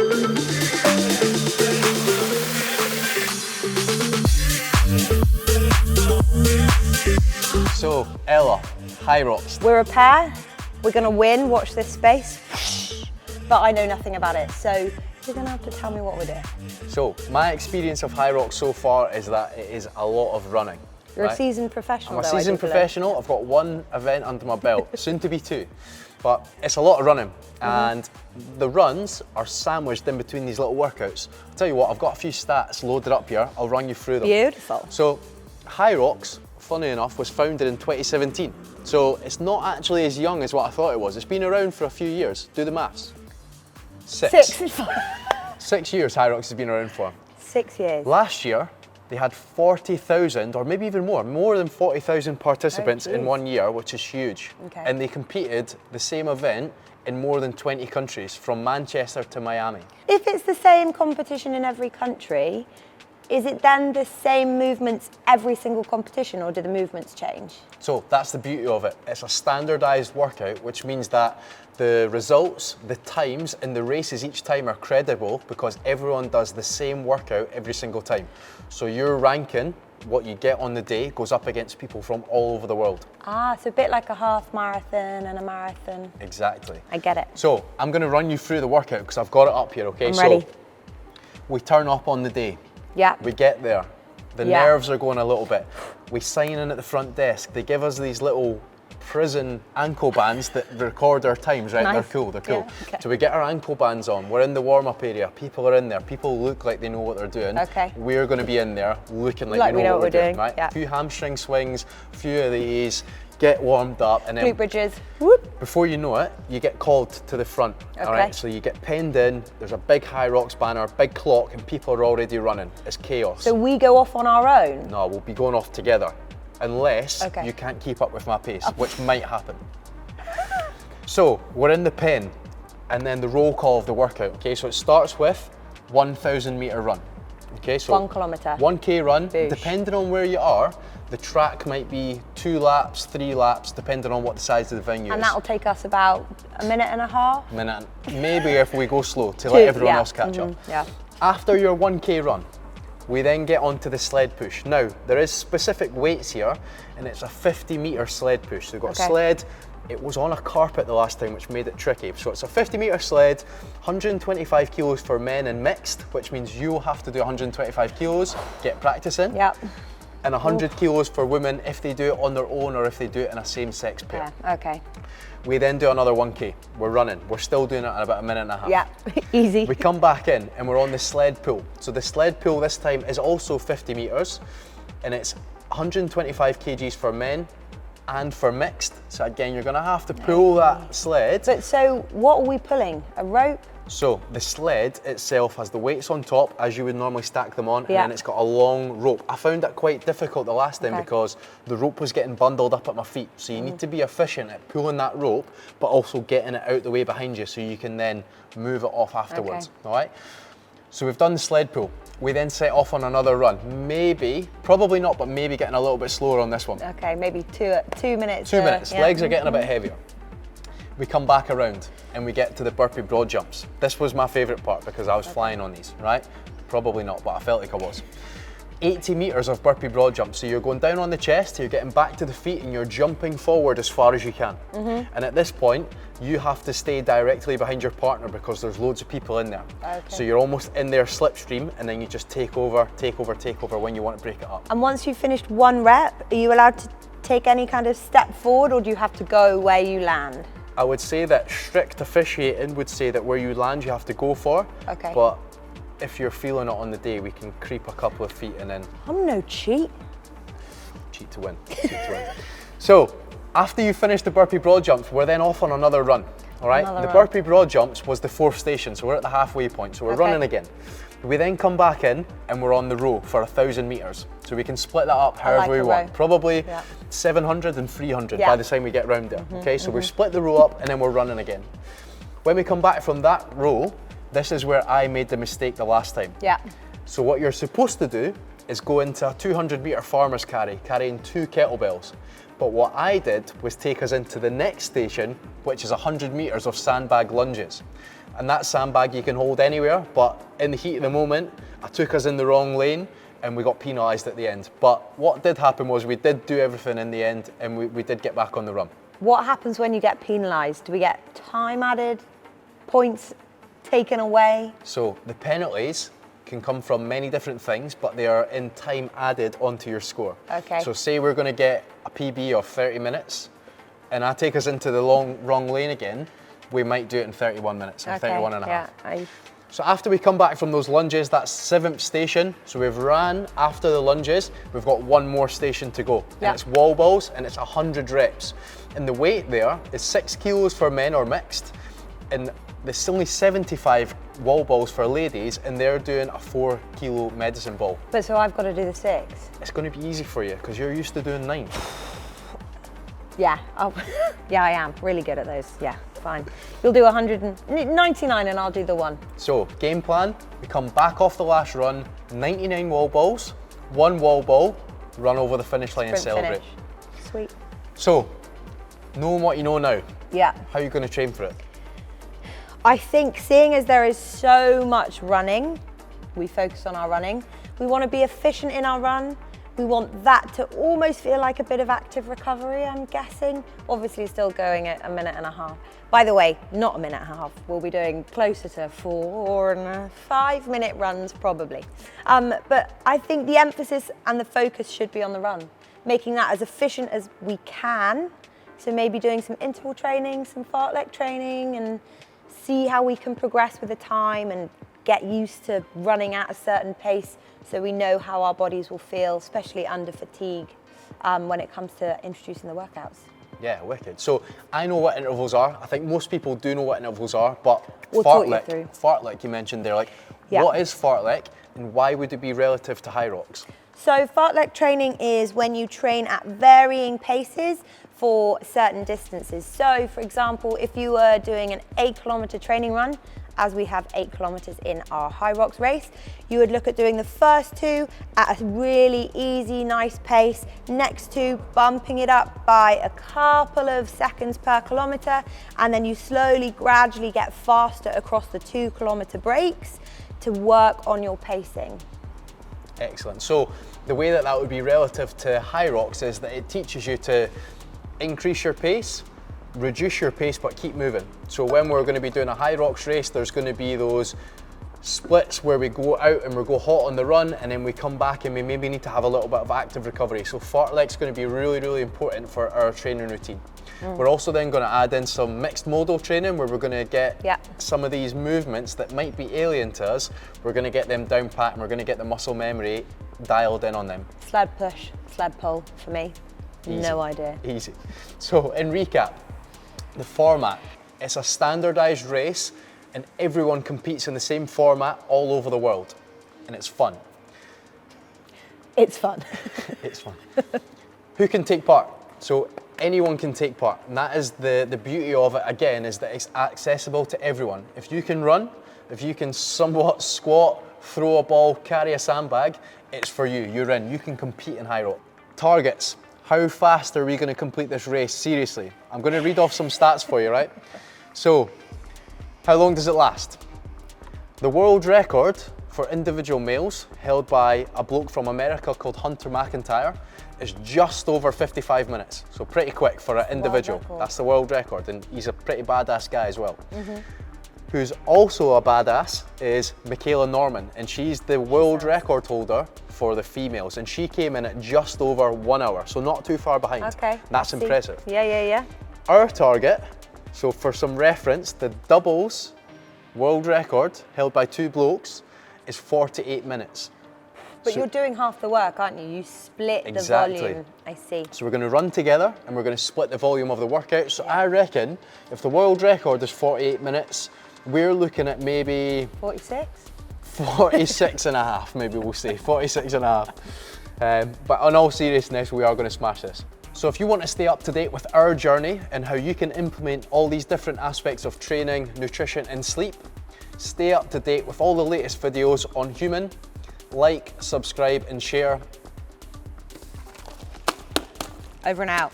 So, Ella, HYROX. We're a pair, we're gonna win, watch this space, but I know nothing about it, so you're gonna have to tell me what we're doing. So, my experience of HYROX so far is that it is a lot of running. You're a seasoned professional, I'm a seasoned professional. I've got one event under my belt, soon to be two. But it's a lot of running, and the runs are sandwiched in between these little workouts. I'll tell you what, I've got a few stats loaded up here. I'll run you through them. Beautiful. So, HYROX, funny enough, was founded in 2017. So it's not actually as young as what I thought it was. It's been around for a few years. Do the maths. Six years HYROX has been around for. 6 years. Last year, they had 40,000, or maybe even more than 40,000 participants in 1 year, which is huge. Okay. And they competed the same event in more than 20 countries, from Manchester to Miami. If it's the same competition in every country, is it then the same movements every single competition, or do the movements change? So that's the beauty of it. It's a standardised workout, which means that the results, the times, and the races each time are credible because everyone does the same workout every single time. So your ranking, what you get on the day, goes up against people from all over the world. Ah, so a bit like a half marathon and a marathon. Exactly. I get it. So I'm going to run you through the workout because I've got it up here, okay? I'm ready. So we turn up on the day. Yeah. We get there. The nerves are going a little bit. We sign in at the front desk. They give us these little prison ankle bands that record our times, right? Nice. They're cool, they're cool. Yeah, okay. So we get our ankle bands on. We're in the warm-up area. People are in there. People look like they know what they're doing. Okay. We're going to be in there looking like we know what we're doing, right? Yeah. A few hamstring swings, a few of these, get warmed up, and then Glute bridges. Whoop. before you know it, you get called to the front. Okay. All right, so you get penned in, there's a big HYROX banner, big clock, and people are already running. It's chaos. So we go off on our own? No, we'll be going off together, unless Okay. you can't keep up with my pace, which might happen. So we're in the pen, and then the roll call of the workout. Okay, so it starts with 1,000 meter run. Okay, so 1 kilometre. 1K run. Boosh. Depending on where you are, the track might be 2 laps, 3 laps, depending on what the size of the venue And is. that'll take us about a minute and a half? Minute, maybe if we go slow to let everyone else catch up. Yeah. After your 1K run, we then get onto the sled push. Now, there is specific weights here, and it's a 50-meter sled push. So we've got a sled. It was on a carpet the last time, which made it tricky. So it's a 50-meter sled, 125 kilos for men and mixed, which means you'll have to do 125 kilos, get practice in. Yep. And 100 kilos for women if they do it on their own or if they do it in a same-sex pair. Yeah, okay. We then do another 1K. We're running. We're still doing it in about a minute and a half. Yeah, easy. We come back in and we're on the sled pull. So the sled pull this time is also 50 meters, and it's 125 kgs for men and for mixed. So again, you're gonna have to pull that sled. But so what are we pulling? A rope? So the sled itself has the weights on top as you would normally stack them on, and Yeah. then it's got a long rope. I found that quite difficult the last time because the rope was getting bundled up at my feet. So you need to be efficient at pulling that rope, but also getting it out the way behind you so you can then move it off afterwards, all right? So we've done the sled pull. We then set off on another run. Maybe, probably not, but maybe getting a little bit slower on this one. Okay, maybe 2 minutes. 2 minutes, Yeah. legs are getting a bit heavier. We come back around and we get to the burpee broad jumps. This was my favourite part because I was flying on these, right? Probably not, but I felt like I was. 80 metres of burpee broad jumps. So you're going down on the chest, you're getting back to the feet and you're jumping forward as far as you can. And at this point, you have to stay directly behind your partner because there's loads of people in there. So you're almost in their slipstream and then you just take over when you want to break it up. And once you've finished 1 rep, are you allowed to take any kind of step forward, or do you have to go where you land? I would say that strict officiating would say that where you land you have to go for. Okay. But if you're feeling it on the day, we can creep a couple of feet and then I'm no cheat. cheat to win. Cheat to win. So after you finish the burpee broad jumps, we're then off on another run. All right. The burpee broad jumps was the 4th station, so we're at the halfway point. So we're running again. We then come back in and we're on the row for 1,000 meters. So we can split that up however we want. Probably 700 and 300 by the time we get round there. Okay, so we've split the row up and then we're running again. When we come back from that row, this is where I made the mistake the last time. Yeah. So what you're supposed to do is go into a 200-meter farmer's carry, carrying 2 kettlebells. But what I did was take us into the next station, which is 100 meters of sandbag lunges. And that sandbag you can hold anywhere, but in the heat of the moment, I took us in the wrong lane and we got penalised at the end. But what did happen was we did do everything in the end and we did get back on the run. What happens when you get penalised? Do we get time added, points taken away? So the penalties can come from many different things, but they are in time added onto your score. Okay. So say we're going to get a PB of 30 minutes and I take us into the wrong lane again, we might do it in 31 minutes, and 31 and a half. So after we come back from those lunges, that's 7th station. So we've ran after the lunges, we've got one more station to go. And it's wall balls and it's 100 reps. And the weight there is 6 kilos for men or mixed. And there's only 75 wall balls for ladies and they're doing a 4 kilo medicine ball. But so I've got to do the 6? It's going to be easy for you because you're used to doing 9. Yeah, yeah, I am really good at those. Yeah, fine. You'll do 199 and I'll do the 1. So game plan, we come back off the last run, 99 wall balls, 1 wall ball, run over the finish line and celebrate. Finish. Sweet. So, knowing what you know now, yeah, how are you going to train for it? I think seeing as there is so much running, we focus on our running. We want to be efficient in our run. We want that to almost feel like a bit of active recovery, I'm guessing. Obviously still going at 1.5 minutes. By the way, not 1.5 minutes. We'll be doing closer to 4 and 5 minute runs probably. But I think the emphasis and the focus should be on the run, making that as efficient as we can. So maybe doing some interval training, some fartlek training, and see how we can progress with the time and get used to running at a certain pace so we know how our bodies will feel, especially under fatigue, when it comes to introducing the workouts. Yeah, wicked. So I know what intervals are. I think most people do know what intervals are, but fartlek you mentioned there, like what is fartlek and why would it be relative to HYROX? So fartlek training is when you train at varying paces for certain distances. So for example, if you were doing an 8-kilometer training run, as we have 8 kilometers in our HYROX race, you would look at doing the first 2 at a really easy, nice pace, next 2 bumping it up by a couple of seconds per kilometer, and then you slowly, gradually get faster across the 2-kilometer breaks to work on your pacing. Excellent. So the way that would be relative to HYROX is that it teaches you to increase your pace, reduce your pace, but keep moving. So when we're going to be doing a HYROX race, there's going to be those splits where we go out and we go hot on the run and then we come back and we maybe need to have a little bit of active recovery. So fartlek's going to be really, really important for our training routine. We're also then going to add in some mixed modal training where we're going to get some of these movements that might be alien to us, we're going to get them down pat and we're going to get the muscle memory dialed in on them. Sled push, sled pull for me. Easy. No idea. Easy. So in recap, the format, it's a standardised race and everyone competes in the same format all over the world and it's fun. It's fun. It's fun. Who can take part? So anyone can take part and that is the beauty of it again, is that it's accessible to everyone. If you can run, if you can somewhat squat, throw a ball, carry a sandbag, it's for you, you're in, you can compete in HYROX. Targets. How fast are we going to complete this race? Seriously, I'm going to read off some stats for you, right? So, how long does it last? The world record for individual males, held by a bloke from America called Hunter McIntyre, is just over 55 minutes. So pretty quick for an individual. That's the world record, and he's a pretty badass guy as well. Who's also a badass is Michaela Norman, and she's the world record holder for the females, and she came in at just over 1 hour, so not too far behind. Okay. That's impressive. Yeah. Our target, so for some reference, the doubles world record held by 2 blokes is 48 minutes. But so you're doing half the work, aren't you? You split the volume, I see. So we're going to run together and we're going to split the volume of the workout. So I reckon if the world record is 48 minutes, we're looking at maybe 46? 46 and a half, maybe we'll say 46 and a half. But in all seriousness, we are going to smash this. So if you want to stay up to date with our journey and how you can implement all these different aspects of training, nutrition and sleep, stay up to date with all the latest videos on HUMN. Like, subscribe and share. Over and out.